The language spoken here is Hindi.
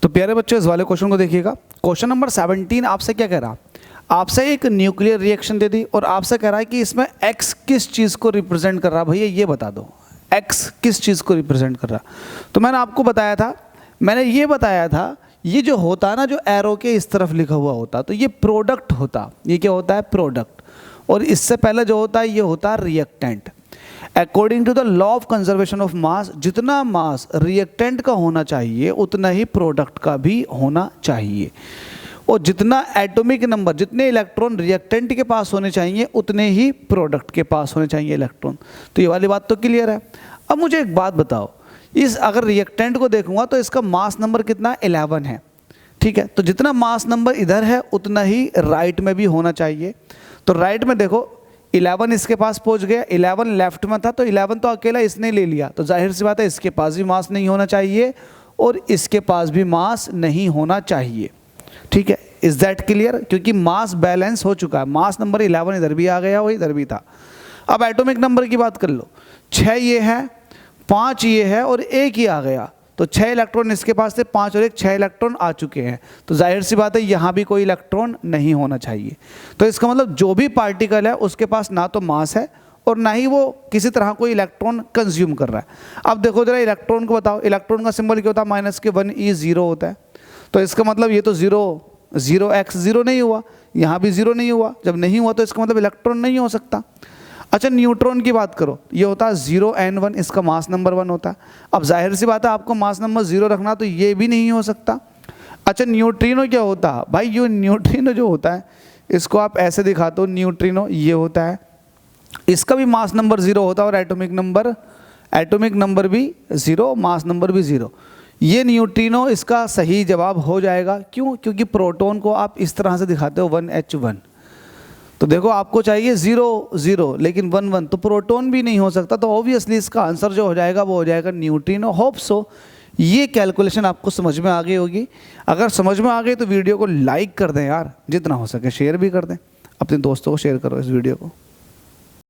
तो प्यारे बच्चों, इस वाले क्वेश्चन को देखिएगा। क्वेश्चन नंबर 17 आपसे क्या कह रहा, आपसे एक न्यूक्लियर रिएक्शन दे दी और आपसे कह रहा है कि इसमें x किस चीज़ को रिप्रेजेंट कर रहा, भैया ये बता दो x किस चीज़ को रिप्रेजेंट कर रहा। तो मैंने आपको बताया था, ये जो होता है ना, जो एरो के इस तरफ लिखा हुआ होता, तो ये प्रोडक्ट होता। ये क्या होता है? प्रोडक्ट। और इससे पहले जो होता है ये होता है reactant. According to the law of conservation of mass, जितना मास रिएक्टेंट का होना चाहिए उतना ही प्रोडक्ट का भी होना चाहिए, और जितना एटॉमिक नंबर, जितने इलेक्ट्रॉन रिएक्टेंट के पास होने चाहिए उतने ही प्रोडक्ट के पास होने चाहिए इलेक्ट्रॉन। तो ये वाली बात तो क्लियर है। अब मुझे एक बात बताओ, इस अगर रिएक्टेंट को देखूंगा तो इसका मास नंबर कितना? 11 है, ठीक है। तो जितना मास नंबर इधर है उतना ही राइट में भी होना चाहिए। तो राइट में देखो 11 इसके पास पहुंच गया, 11 लेफ्ट में था, तो 11 तो अकेला इसने ले लिया, तो जाहिर सी बात है इसके पास भी मास नहीं होना चाहिए और इसके पास भी मास नहीं होना चाहिए, ठीक है। Is that clear? क्योंकि मास बैलेंस हो चुका है, मास नंबर 11 इधर भी आ गया और इधर भी था। अब एटॉमिक नंबर की बात कर लो, 6 ये है, 5 ये है और 1 ही आ गया, तो 6 इलेक्ट्रॉन इसके पास थे, 5 और 1 6 इलेक्ट्रॉन आ चुके हैं, तो जाहिर सी बात है यहाँ भी कोई इलेक्ट्रॉन नहीं होना चाहिए। तो इसका मतलब जो भी पार्टिकल है उसके पास ना तो मास है और ना ही वो किसी तरह कोई इलेक्ट्रॉन कंज्यूम कर रहा है। अब देखो जरा इलेक्ट्रॉन को बताओ, इलेक्ट्रॉन का सिंबल क्या होता है? -1 होता है। तो इसका मतलब ये तो 0 नहीं हुआ, यहाँ भी 0 नहीं हुआ। जब नहीं हुआ तो इसका मतलब इलेक्ट्रॉन नहीं हो सकता। अच्छा, न्यूट्रॉन की बात करो, ये होता है 0n1, इसका मास नंबर 1 होता है। अब जाहिर सी बात है आपको मास नंबर 0 रखना, तो ये भी नहीं हो सकता। अच्छा, न्यूट्रिनो क्या होता है? भाई ये न्यूट्रिनो जो होता है इसको आप ऐसे दिखाते हो, न्यूट्रिनो ये होता है, इसका भी मास नंबर 0 होता है और एटॉमिक नंबर भी 0, मास नंबर भी 0। ये न्यूट्रिनो इसका सही जवाब हो जाएगा। क्यों? क्योंकि प्रोटॉन को आप इस तरह से दिखाते हो 1h1, तो देखो आपको चाहिए 0 लेकिन 1 तो प्रोटॉन भी नहीं हो सकता, तो ऑब्वियसली इसका आंसर जो हो जाएगा वो हो जाएगा न्यूट्रिनो। होप सो ये कैलकुलेशन आपको समझ में आ गई होगी। अगर समझ में आ गई तो वीडियो को लाइक कर दें यार, जितना हो सके शेयर भी कर दें, अपने दोस्तों को शेयर करो इस वीडियो को।